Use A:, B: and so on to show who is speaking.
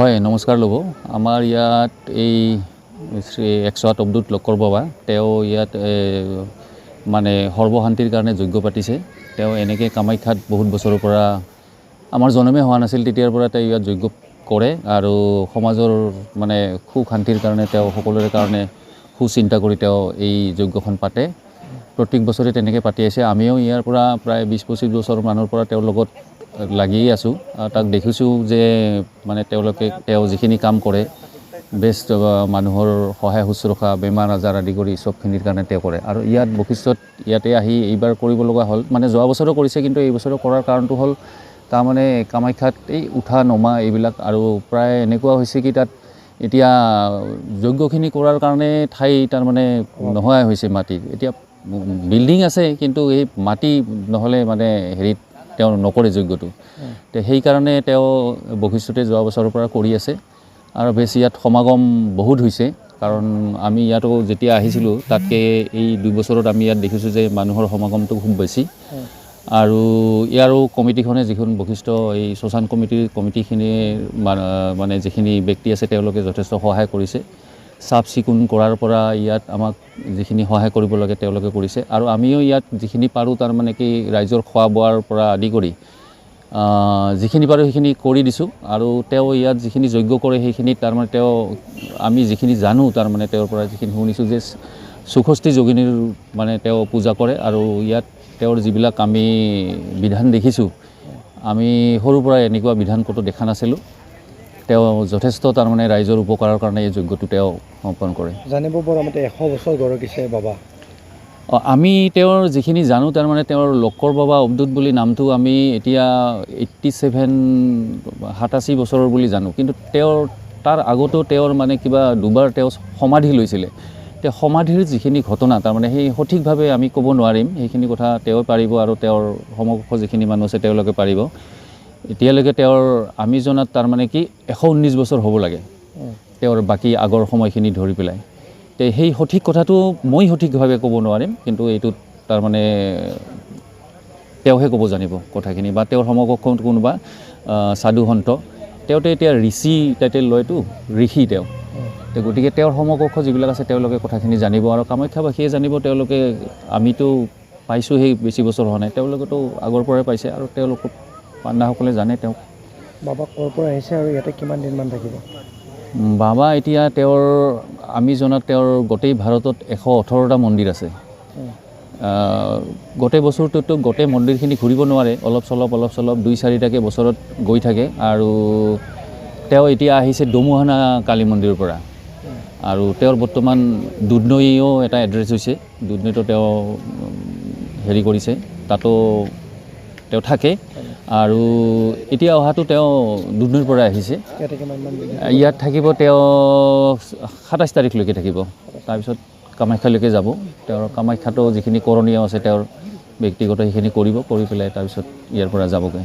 A: হয় নমস্কাৰ ল'ব আমাৰ ইয়াত এই শ্ৰী 108 অৱধূত লক্কৰ বাবা তেওঁ ইয়াত মানে সৰ্বশান্তিৰ কাৰণে যজ্ঞ পাতিছে। তেওঁ এনেকৈ কামাখ্যাত বহুত বছৰৰ পৰা আমাৰ জনমে হোৱা নাছিল, তেতিয়াৰ পৰা তেওঁ ইয়াত যজ্ঞ কৰে আৰু সমাজৰ মানে সুখ শান্তিৰ কাৰণে তেওঁ সকলোৰে কাৰণে সুচিন্তা কৰি তেওঁ এই যজ্ঞখন পাতে। প্ৰত্যেক বছৰে তেনেকৈ পাতি আছে। আমিও ইয়াৰ পৰা প্ৰায় 20-25 বছৰ মানৰ পৰা তেওঁৰ লগত লাগিয়ে আছোঁ। তাক দেখিছোঁ যে মানে তেওঁ যিখিনি কাম কৰে বেষ্ট মানুহৰ সহায় শুশ্ৰূষা বেমাৰ আজাৰ আদি কৰি চবখিনিৰ কাৰণে তেওঁ কৰে। আৰু ইয়াত বশিষ্ঠত ইয়াতে আহি এইবাৰ কৰিব লগা হ'ল, মানে যোৱা বছৰো কৰিছে কিন্তু এই বছৰো কৰাৰ কাৰণটো হ'ল তাৰমানে কামাখ্যাত এই উঠা নমা এইবিলাক আৰু প্ৰায় এনেকুৱা হৈছে কি তাত এতিয়া যজ্ঞখিনি কৰাৰ কাৰণে ঠাই তাৰমানে নোহোৱাই হৈছে মাটিৰ। এতিয়া বিল্ডিং আছে কিন্তু এই মাটি নহ'লে মানে হেৰিত তেওঁ নকৰে যজ্ঞটো। তো সেইকাৰণে তেওঁ বশিষ্ঠতে যোৱা বছৰৰ পৰা কৰি আছে আৰু বেছি ইয়াত সমাগম বহুত হৈছে। কাৰণ আমি ইয়াতো যেতিয়া আহিছিলোঁ তাতকৈ এই 2 বছৰত আমি ইয়াত দেখিছোঁ যে মানুহৰ সমাগমটো খুব বেছি। আৰু ইয়াৰো কমিটিখনে যিখন বশিষ্ঠ এই শ্মশান কমিটিখিনিৰ মানে যিখিনি ব্যক্তি আছে তেওঁলোকে যথেষ্ট সহায় কৰিছে। চাফ চিকুণ কৰাৰ পৰা ইয়াত আমাক যিখিনি সহায় কৰিব লাগে তেওঁলোকে কৰিছে। আৰু আমিও ইয়াত যিখিনি পাৰোঁ তাৰমানে কি ৰাইজৰ খোৱা বোৱাৰ পৰা আদি কৰি যিখিনি পাৰোঁ সেইখিনি কৰি দিছোঁ। আৰু তেওঁ ইয়াত যিখিনি যজ্ঞ কৰে সেইখিনি তাৰমানে আমি যিখিনি জানো তাৰমানে তেওঁৰ পৰা যিখিনি শুনিছোঁ যে চৌষষ্ঠি যোগিনীৰ মানে তেওঁ পূজা কৰে। আৰু ইয়াত তেওঁৰ যিবিলাক আমি বিধান দেখিছোঁ, আমি সৰুৰ পৰা এনেকুৱা বিধান ক'তো দেখা নাছিলোঁ। তেওঁ যথেষ্ট তাৰমানে ৰাইজৰ উপকাৰৰ কাৰণে এই যজ্ঞটো তেওঁ সম্পন্ন কৰে।
B: জানিব পৰা মতে 100 বছৰ গৰকিছে বাবা।
A: আমি তেওঁৰ যিখিনি জানো তাৰমানে তেওঁৰ লক্কৰ বাবা অৱধূত বুলি নামটো আমি এতিয়া 87 বছৰৰ বুলি জানো। কিন্তু তাৰ আগতো তেওঁৰ মানে কিবা দুবাৰ তেওঁ সমাধি লৈছিলে। তেওঁ সমাধিৰ যিখিনি ঘটনা তাৰমানে সেই সঠিকভাৱে আমি ক'ব নোৱাৰিম, সেইখিনি কথা তেওঁ পাৰিব আৰু তেওঁৰ সমকক্ষ যিখিনি মানুহ আছে তেওঁলোকে পাৰিব। এতিয়ালৈকে তেওঁৰ আমি জনাত তাৰমানে কি 119 বছৰ হ'ব লাগে তেওঁৰ বাকী আগৰ সময়খিনি ধৰি পেলাই। তো সেই সঠিক কথাটো মই সঠিকভাৱে ক'ব নোৱাৰিম, কিন্তু এইটোত তাৰমানে তেওঁহে ক'ব জানিব কথাখিনি, বা তেওঁৰ সমকক্ষ কোনোবা সাধু সন্ত। তেওঁতে এতিয়া ঋষি টাইটেল লয়তো, ঋষি তেওঁ। তো গতিকে তেওঁৰ সমকক্ষ যিবিলাক আছে তেওঁলোকে কথাখিনি জানিব আৰু কামাখ্যাবাসীয়ে জানিব। তেওঁলোকে আমিতো পাইছোঁ সেই বেছি বছৰ হোৱা নাই, তেওঁলোকেতো আগৰ পৰাই পাইছে আৰু তেওঁলোকক পাণ্ডাসকলে জানে তেওঁক।
B: বাবা ক'ৰ পৰা আহিছে আৰু ইয়াতে কিমান দিনমান থাকিব?
A: বাবা এতিয়া আমি জনাত তেওঁৰ গোটেই ভাৰতত 118টা মন্দিৰ আছে। গোটেই বছৰটোতো গোটেই মন্দিৰখিনি ঘূৰিব নোৱাৰে, অলপ চলপ 2-4টাকৈ বছৰত গৈ থাকে। আৰু তেওঁ এতিয়া আহিছে ডমুহানা কালী মন্দিৰৰ পৰা। আৰু তেওঁৰ বৰ্তমান দুধনৈও এটা এড্ৰেছ হৈছে, দুধনৈতো তেওঁ হেৰি কৰিছে, তাতো তেওঁ থাকে। আৰু এতিয়া অহাটো তেওঁ দুধনৈৰ পৰা আহিছে। ইয়াত থাকিব তেওঁ 27 তাৰিখলৈকে থাকিব, তাৰপিছত কামাখ্যালৈকে যাব। তেওঁৰ কামাখ্যাতো যিখিনি কৰণীয় আছে তেওঁৰ ব্যক্তিগত সেইখিনি কৰি পেলাই তাৰপিছত ইয়াৰ পৰা যাবগৈ।